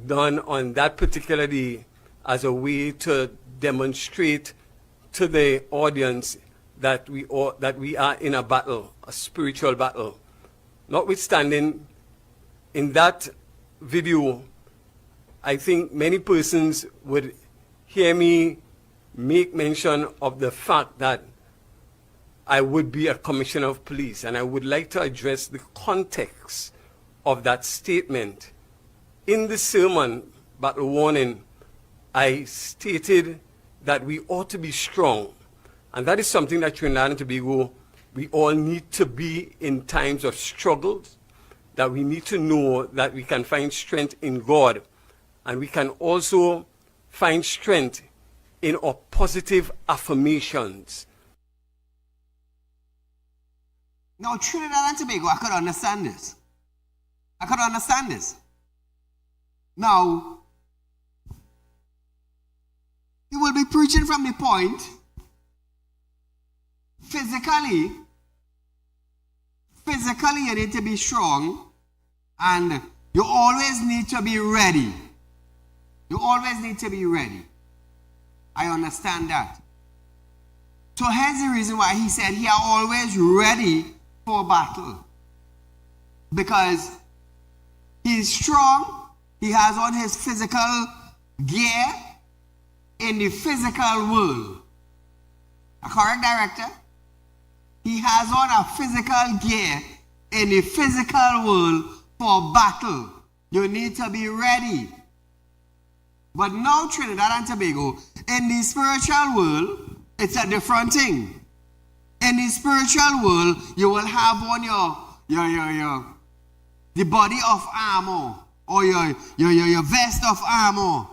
done on that particular day as a way to demonstrate to the audience that we are in a battle, a spiritual battle. Notwithstanding, in that video, I think many persons would hear me make mention of the fact that I would be a commissioner of police, and I would like to address the context of that statement. In the sermon battle warning, I stated that we ought to be strong, and that is something that Trinidad and Tobago, we all need to be in times of struggles, that we need to know that we can find strength in God, and we can also find strength in our positive affirmations. Now, Trinidad and Tobago, I could understand this. I could understand this. Now, he will be preaching from the point, physically you need to be strong, and you always need to be ready. You always need to be ready. I understand that. So here's the reason why he said he are always ready for battle. Because he's strong, he has on his physical gear in the physical world. A correct, director? He has on a physical gear in the physical world for battle. You need to be ready. But now Trinidad and Tobago, in the spiritual world, it's a different thing. In the spiritual world, you will have on the body of armor, or your vest of armor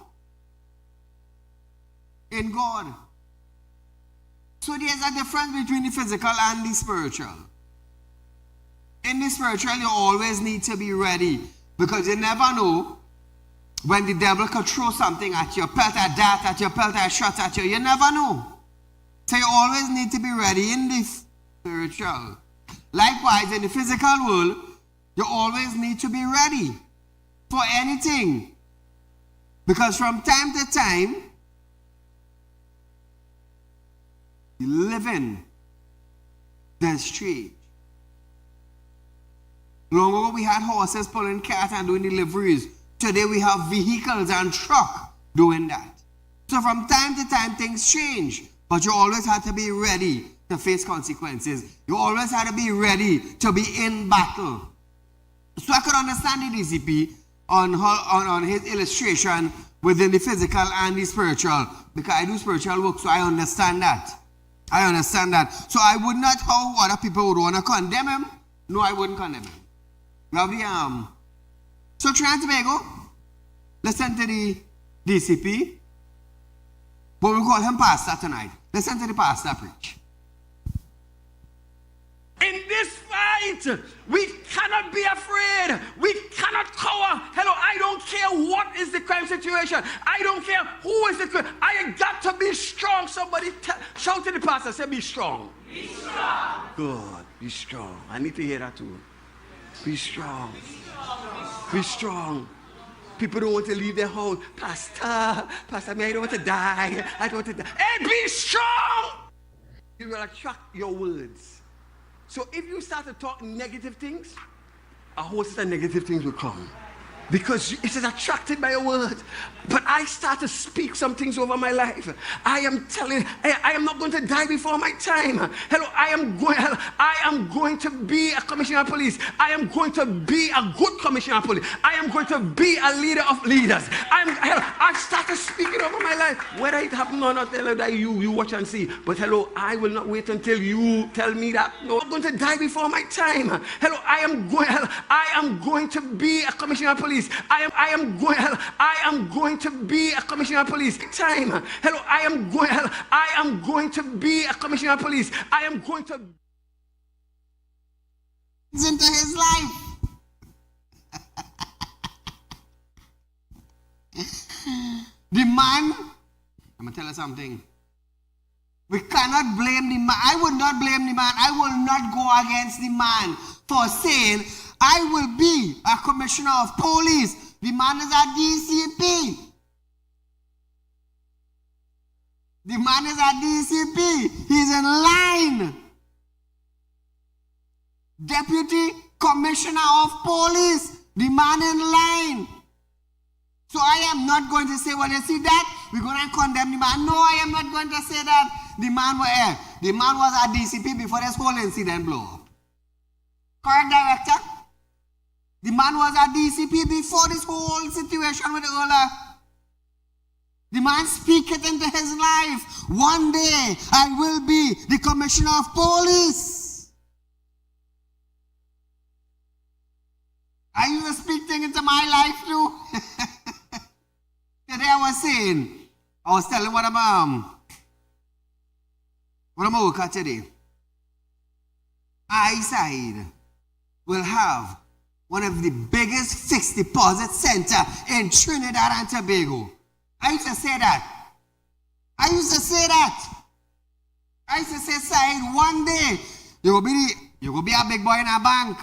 in God. So there's a difference between the physical and the spiritual. In the spiritual, you always need to be ready, because you never know when the devil could throw something at you, pelt a dart at you, pelt a shot at you. You never know. So you always need to be ready in the spiritual. Likewise, in the physical world, you always need to be ready for anything. Because from time to time, you live in the street. Long ago, we had horses pulling cart and doing deliveries. Today, we have vehicles and truck doing that. So from time to time, things change. But you always have to be ready to face consequences. You always have to be ready to be in battle. So I could understand the DCP on his illustration within the physical and the spiritual. Because I do spiritual work, so I understand that. I understand that. So I would not, how other people would want to condemn him. No, I wouldn't condemn him. Lovely. So Trinidad and Tobago, listen to the DCP. But we call him pastor tonight. Listen to the pastor preach. In this fight, we cannot be afraid. We cannot cower. Hello, I don't care what is the crime situation. I don't care who is the crime. I got to be strong. Somebody shout to the pastor, say, be strong. Be strong. Good. Be strong. I need to hear that too. Be strong. Be strong. People don't want to leave their house. Pastor, I don't want to die. I don't want to die. Hey, be strong! You will attract your words. So if you start to talk negative things, a host of negative things will come. Because it is attracted by your word. But I start to speak some things over my life. I am telling, I am not going to die before my time. Hello, I am going to be a commissioner of police. I am going to be a good commissioner of police. I am going to be a leader of leaders. I started speaking over my life. Whether it happens or not, hello, that you watch and see. But hello, I will not wait until you tell me that. No, I'm going to die before my time. Hello, I am going to be a commissioner of police. I am going to be a commissioner of police. Time. Hello, I am going to be a commissioner of police. I am going to into his life. The man, I'm gonna tell you something. We cannot blame the man. I would not blame the man. I will not go against the man for saying, I will be a commissioner of police. The man is a DCP. The man is a DCP. He's in line. Deputy Commissioner of Police. The man in line. So I am not going to say, well, you see that? We're going to condemn the man. No, I am not going to say that. The man was a DCP before this whole incident blew up. Correct, Director? The man was a DCP before this whole situation with Ola. The man speaketh into his life. One day I will be the Commissioner of Police. I used to speak things into my life too. Today I was telling what I'm working at today. I, Saieed, will have one of the biggest fixed deposit center in Trinidad and Tobago. I used to say that. I used to say, Saieed, one day you will be a big boy in a bank.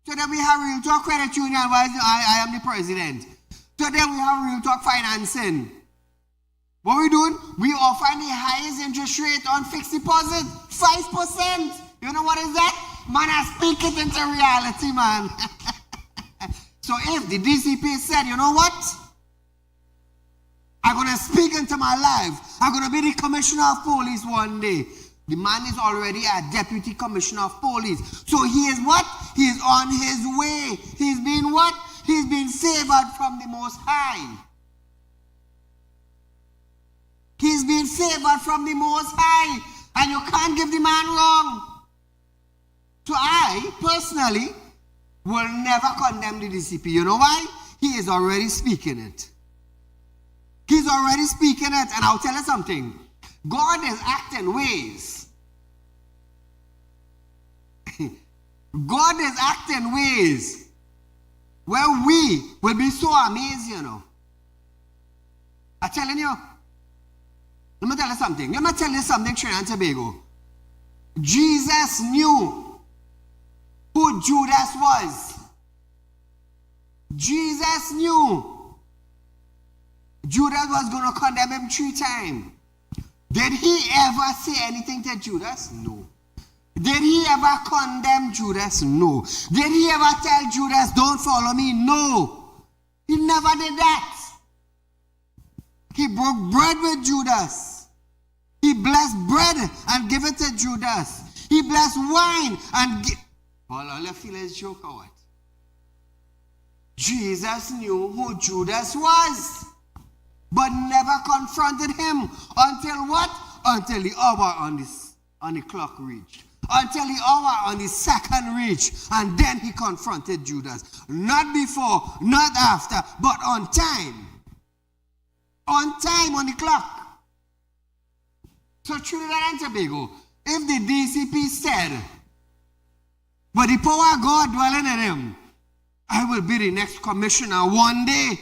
Today we have Real Talk Credit Union, where I am the president. Today we have Real Talk Financing. What we doing? We offer the highest interest rate on fixed deposit, 5%. You know what is that? Man, I speak it into reality, man. So if the DCP said, you know what? I'm going to speak into my life. I'm going to be the Commissioner of Police one day. The man is already a Deputy Commissioner of Police. So he is what? He is on his way. He's been what? He's been favored from the Most High. He's been favored from the Most High. And you can't give the man wrong. So I, personally, will never condemn the DCP. You know why? He is already speaking it. He's already speaking it. And I'll tell you something. God is acting ways. God is acting ways where we will be so amazed, you know. I'm telling you. Let me tell you something. Let me tell you something, Trinidad and Tobago. Jesus knew who Judas was. Jesus knew Judas was going to condemn him 3 times. Did he ever say anything to Judas? No. Did he ever condemn Judas? No. Did he ever tell Judas, don't follow me? No. He never did that. He broke bread with Judas. He blessed bread and gave it to Judas. He blessed wine and all you feel is joke or what? Jesus knew who Judas was, but never confronted him until what? Until the hour on the clock reached. Until the hour on the second reached. And then he confronted Judas. Not before, not after, but on time. On time, on the clock. So Trinidad and Tobago, if the DCP said, but the power of God dwelling in him, I will be the next commissioner one day.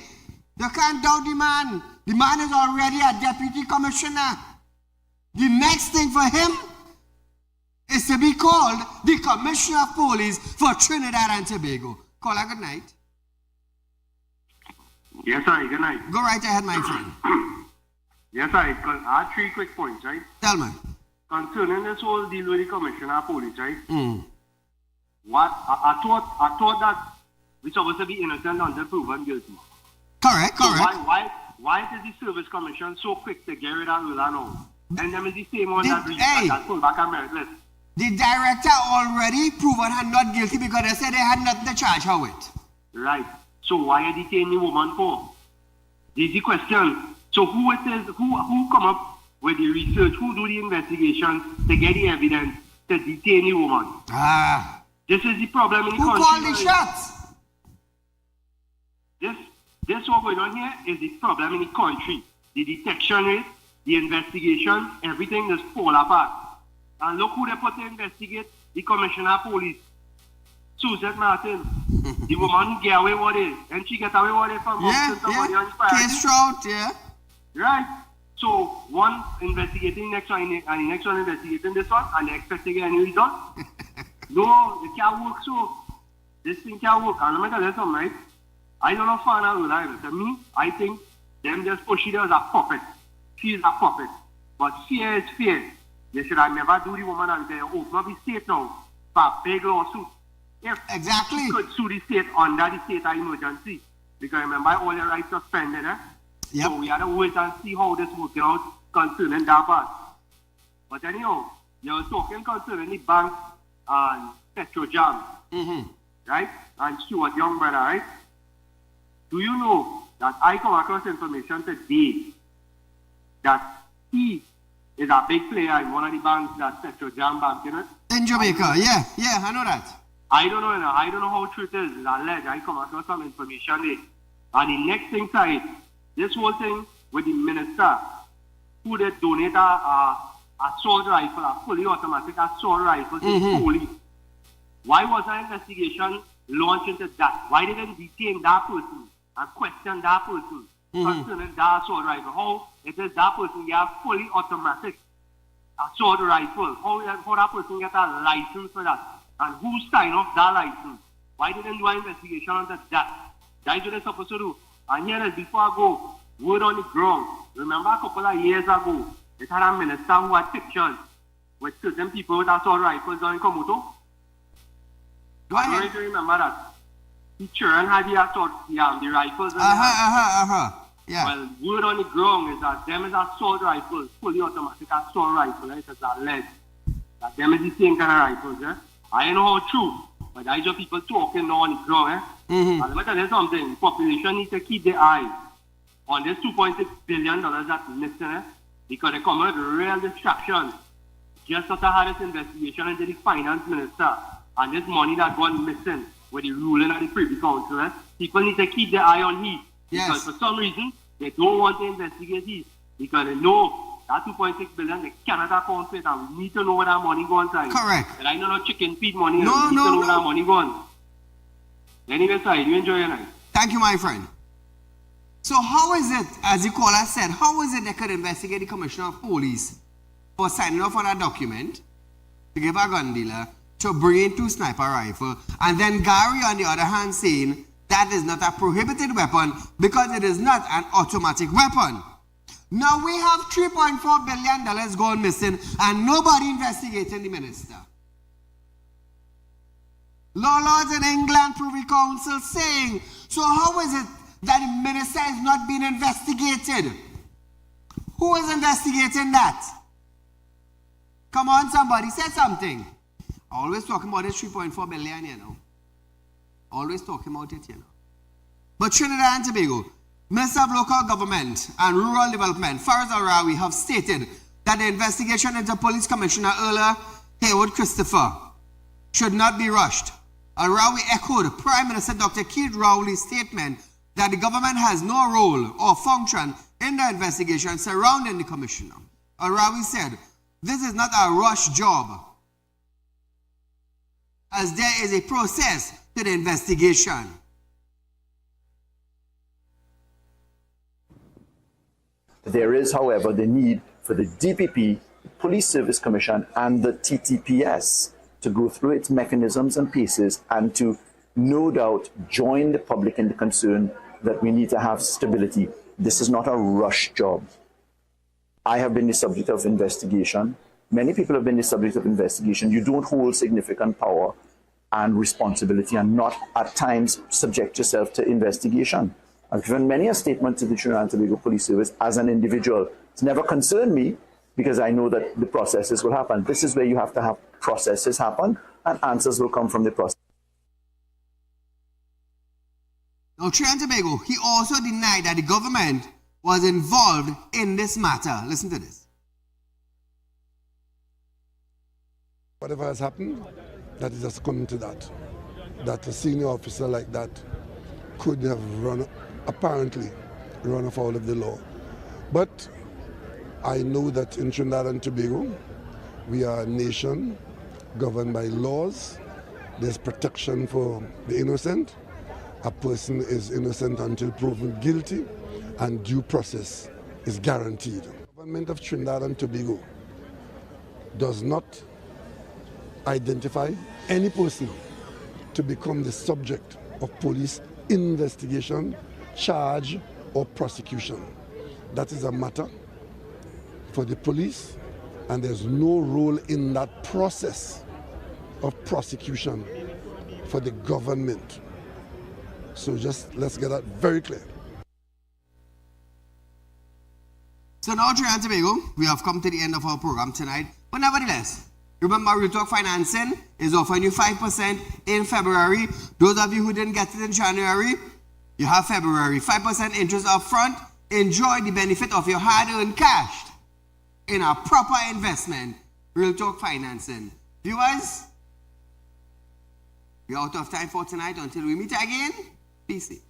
You can't doubt the man. The man is already a deputy commissioner. The next thing for him is to be called the Commissioner of Police for Trinidad and Tobago. Call her good night. Yes, sir. Good night. Go right ahead, my friend. Yes, sir. I have 3 quick points, right? Tell me. Concerning this whole deal with the commissioner of police, right? What? I thought that we're supposed to be innocent until proven guilty. Correct. So why is the service commission so quick to get rid of Ula now? And them is the same one that pulled back on meritless. The director already proven her not guilty because they said they had nothing to charge her with. Right. So why are they detaining the woman for? This is the question. So who come up with the research, who do the investigation to get the evidence to detain the woman? This is the problem in the country. Who called the shots? This what going on here is the problem in the country. The detection rate, the investigation, everything just fall apart. And look who they put to investigate, the commissioner of police, Suzette Martin. The woman who get away with it. And she get away with it from somebody on the Case Trout, yeah. Right. So one investigating next one and the next one investigating this one and they expect to get any result. No, it can't work so. This thing can't work. And let me tell you something, right? I don't know fan of reliable. To me, I think them just push it as a puppet. She is a puppet. But fear is fear. They should have never do the woman and say, oh, not the state now for a big lawsuit. If exactly. She could sue the state under the state of emergency. Because remember, all your rights suspended, eh? Yep. So we have to wait and see how this works out concerning that part. But anyhow, you were talking concerning the bank and petrol jam. Right? And Stuart Young, brother, right? Do you know that I come across information today that he is a big player in one of the banks, that Petro Jam Bank, you know? In Jamaica, yeah, I know that. I don't know how true it is. It's alleged. I come across some information there. And the next thing side, this whole thing with the minister who did donate a assault rifle, a fully automatic assault rifle to the police. Why was an investigation launched into that? Why didn't detain that person and question that person concerning that assault rifle? How it is that person get a fully automatic assault rifle? How that person get a license for that? And who signed off that license? Why didn't do an investigation into that? That's what they're supposed to do. And here is, before I go, word on the ground. Remember a couple of years ago, it had a minister who had pictures with certain people with assault rifles on Komodo. Go ahead. I don't know if you remember that. The children had the assault, the rifles. Yeah. Well, word on the ground is that them is assault rifles, fully automatic assault rifle, right? It's alleged that them is the same kind of rifles, yeah? I don't know how true, but I just people talking now on the ground, eh? And let me tell you something, the population needs to keep their eye on this $2.6 billion that's missing, eh? Because they come with real distractions. Just after had this investigation into the finance minister and this money that gone missing with the ruling of the Privy Council, eh? People need to keep their eye on he. Because for some reason, they don't want to investigate he. Because they know that $2.6 billion, they cannot account for it, and we need to know where that money goes inside. Correct. And I know no chicken feed money, we need to know where that money goes. Anyway, side, you enjoy your night. Thank you, my friend. So how is it, as the caller said, how is it they could investigate the Commissioner of Police for signing off on a document to give a gun dealer to bring in 2 sniper rifles, and then Gary, on the other hand, saying that is not a prohibited weapon because it is not an automatic weapon. Now we have $3.4 billion gone missing and nobody investigating the minister. Lords in England, Privy Council saying, so how is it that the minister is not being investigated? Who is investigating that? Come on, somebody, say something. Always talking about this 3.4 billion, you know. Always talking about it, you know. But Trinidad and Tobago, Minister of Local Government and Rural Development, Faraz Arawi, have stated that the investigation into Police Commissioner Earl Haywood Christopher should not be rushed. Arawi echoed Prime Minister Dr. Keith Rowley's statement that the government has no role or function in the investigation surrounding the commissioner. Arawi said, this is not a rush job, as there is a process to the investigation. There is, however, the need for the DPP, Police Service Commission, and the TTPS to go through its mechanisms and pieces and to, no doubt, join the public in the concern that we need to have stability. This is not a rush job. I have been the subject of investigation. Many people have been the subject of investigation. You don't hold significant power and responsibility and not at times subject yourself to investigation. I've given many a statement to the Trinidad and Tobago Police Service as an individual. It's never concerned me because I know that the processes will happen. This is where you have to have processes happen and answers will come from the process. Now, Trinidad and Tobago, he also denied that the government was involved in this matter. Listen to this. Whatever has happened, that is just coming to that. That a senior officer like that could have apparently run afoul of the law. But I know that in Trinidad and Tobago, we are a nation governed by laws. There's protection for the innocent. A person is innocent until proven guilty, and due process is guaranteed. The government of Trinidad and Tobago does not identify any person to become the subject of police investigation, charge, or prosecution. That is a matter for the police, and there's no role in that process of prosecution for the government. So just let's get that very clear. So now, Trinidad and Tobago, we have come to the end of our program tonight. But nevertheless, remember, Real Talk Financing is offering you 5% in February. Those of you who didn't get it in January, you have February. 5% interest up front. Enjoy the benefit of your hard-earned cash in a proper investment. Real Talk Financing. Viewers, we're out of time for tonight. Until we meet again, be safe.